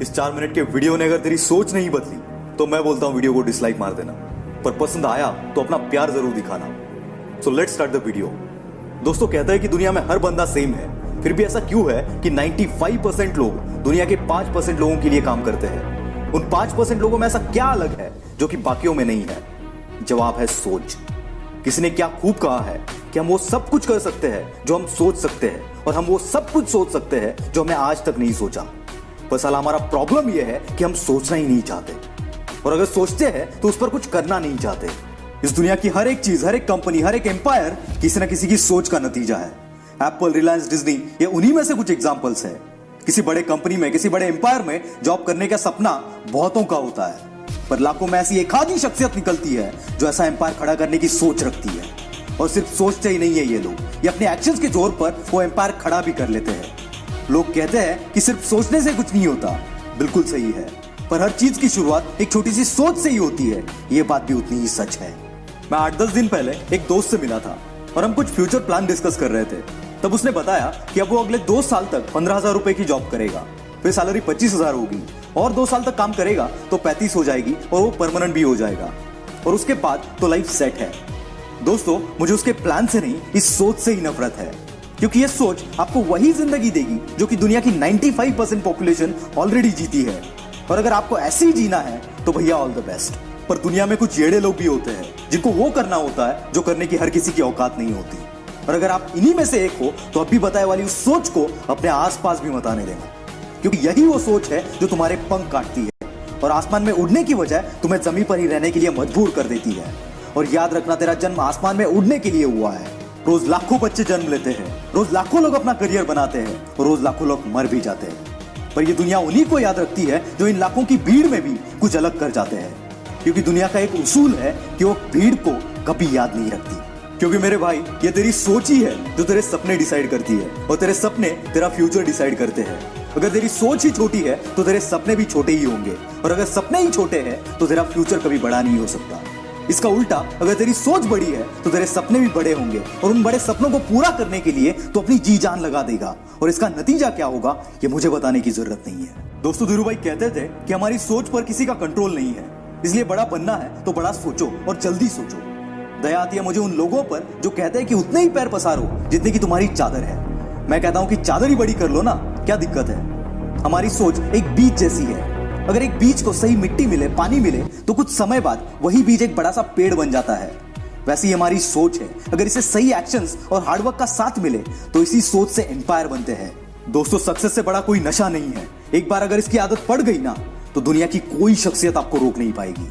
इस 4 मिनट के वीडियो ने अगर तेरी सोच नहीं बदली तो मैं बोलता हूं वीडियो को डिसलाइक मार देना, पर पसंद आया तो अपना प्यार जरूर दिखाना। So let's start the video. दोस्तों, कहते हैं कि दुनिया में हर बंदा सेम है, फिर भी ऐसा क्यों है कि 95% लोग दुनिया के 5% लोगों के लिए काम करते हैं? उन 5% लोगों में ऐसा क्या अलग है जो कि बाकियों में नहीं है? जवाब है सोच। किसी ने क्या खूब कहा है कि हम वो सब कुछ कर सकते हैं जो हम सोच सकते हैं, और हम वो सब कुछ सोच सकते हैं जो हमने आज तक नहीं सोचा। पर साला हमारा प्रॉब्लम यह है कि हम सोचना ही नहीं चाहते, और अगर सोचते हैं तो उस पर कुछ करना नहीं चाहते। इस दुनिया की हर एक चीज, हर एक कंपनी, हर एक एम्पायर किसी ना किसी की सोच का नतीजा है। एप्पल, रिलायंस, डिज्नी, ये उन्हीं में से कुछ एग्जांपल्स है। किसी बड़े कंपनी में, किसी बड़े एम्पायर में जॉब करने का सपना बहुतों का होता है, पर लाखों में ऐसी एक आधी शख्सियत निकलती है जो ऐसा एम्पायर खड़ा करने की सोच रखती है। और सिर्फ सोचते ही नहीं है ये लोग, ये अपने एक्शंस के जोर पर वो एम्पायर खड़ा भी कर लेते हैं। लोग कहते हैं कि सिर्फ सोचने से कुछ नहीं होता, बिल्कुल सही है, पर हर चीज की शुरुआत एक छोटी सी सोच से ही होती है, ये बात भी उतनी ही सच है। मैं 8-10 दिन पहले एक दोस्त से मिला था और हम कुछ फ्यूचर प्लान डिस्कस कर रहे थे। तब उसने बताया कि अब वो अगले 2 साल तक 15,000 रुपए की जॉब करेगा, फिर सैलरी 25,000 होगी, और 2 साल तक काम करेगा तो 35 हो जाएगी और वो परमानेंट भी हो जाएगा, और उसके बाद तो लाइफ सेट है। दोस्तों, मुझे उसके प्लान से नहीं, इस सोच से ही नफरत है, क्योंकि ये सोच आपको वही जिंदगी देगी जो कि दुनिया की 95% पॉपुलेशन ऑलरेडी जीती है। और अगर आपको ऐसे ही जीना है तो भैया ऑल द बेस्ट। पर दुनिया में कुछ येड़े लोग भी होते हैं जिनको वो करना होता है जो करने की हर किसी की औकात नहीं होती। और अगर आप इन्हीं में से एक हो तो अभी बताए वाली उस सोच को अपने आसपास भी मत आने देना, क्योंकि यही वो सोच है जो तुम्हारे पंख काटती है और आसमान में उड़ने की बजाय तुम्हें जमीन पर ही रहने के लिए मजबूर कर देती है। और याद रखना, तेरा जन्म आसमान में उड़ने के लिए हुआ है। रोज लाखों बच्चे जन्म लेते हैं, रोज लाखों लोग अपना करियर बनाते हैं, और रोज लाखों लोग मर भी जाते हैं, पर ये दुनिया उन्हीं को याद रखती है जो इन लाखों की भीड़ में भी कुछ अलग कर जाते हैं। क्योंकि दुनिया का एक उसूल है कि वो भीड़ को कभी याद नहीं रखती। क्योंकि मेरे भाई, ये तेरी सोच ही है जो तेरे सपने डिसाइड करती है, और तेरे सपने तेरा फ्यूचर डिसाइड करते हैं। अगर तेरी सोच ही छोटी है तो तेरे सपने भी छोटे ही होंगे, और अगर सपने ही छोटे हैं तो तेरा फ्यूचर कभी बड़ा नहीं हो सकता। इसका उल्टा, अगर तेरी सोच बड़ी है तो तेरे सपने भी बड़े होंगे, और उन बड़े सपनों को पूरा करने के लिए तो अपनी जी जान लगा देगा। और इसका नतीजा क्या होगा ये मुझे बताने की जरूरत नहीं है। दोस्तों, धीरू भाई कहते थे कि हमारी सोच पर किसी का कंट्रोल नहीं है, इसलिए बड़ा बनना है तो बड़ा सोचो और जल्दी सोचो। दया आती है मुझे उन लोगों पर जो कहते हैं कि उतने ही पैर पसारो जितने की तुम्हारी चादर है। मैं कहता हूं कि चादर ही बड़ी कर लो ना, क्या दिक्कत है? हमारी सोच एक बीज जैसी है। अगर एक बीज को सही मिट्टी मिले, पानी मिले, तो कुछ समय बाद वही बीज एक बड़ा सा पेड़ बन जाता है। वैसी हमारी सोच है, अगर इसे सही एक्शंस और हार्डवर्क का साथ मिले तो इसी सोच से एम्पायर बनते हैं। दोस्तों, सक्सेस से बड़ा कोई नशा नहीं है। एक बार अगर इसकी आदत पड़ गई ना तो दुनिया की कोई शख्सियत आपको रोक नहीं पाएगी।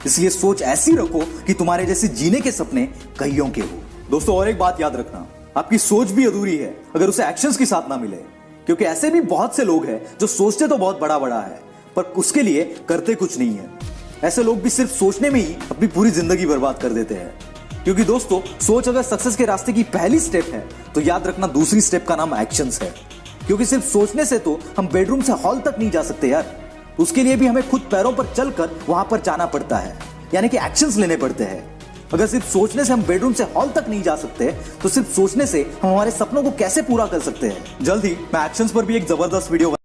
इसलिए सोच ऐसी रखो कि तुम्हारे जैसे जीने के सपने कईयों के हो। दोस्तों, और एक बात याद रखना, आपकी सोच भी अधूरी है अगर उसे एक्शंस के साथ ना मिले, क्योंकि ऐसे भी बहुत से लोग हैं जो सोचते तो बहुत बड़ा बड़ा है पर उसके लिए करते कुछ नहीं है। ऐसे लोग भी सिर्फ सोचने में ही अपनी पूरी जिंदगी बर्बाद कर देते हैं। क्योंकि दोस्तों, सोच अगर सक्सेस के रास्ते की पहली स्टेप है तो याद रखना दूसरी स्टेप का नाम एक्शंस है। क्योंकि सिर्फ सोचने से तो हम बेडरूम से हॉल तक नहीं जा सकते यार, उसके लिए भी हमें खुद पैरों पर चलकर वहां पर जाना पड़ता है, यानी कि एक्शंस लेने पड़ते हैं। अगर सिर्फ सोचने से हम बेडरूम से हॉल तक नहीं जा सकते तो सिर्फ सोचने से हम हमारे सपनों को कैसे पूरा कर सकते हैं? जल्द ही मैं एक्शंस पर भी एक जबरदस्त वीडियो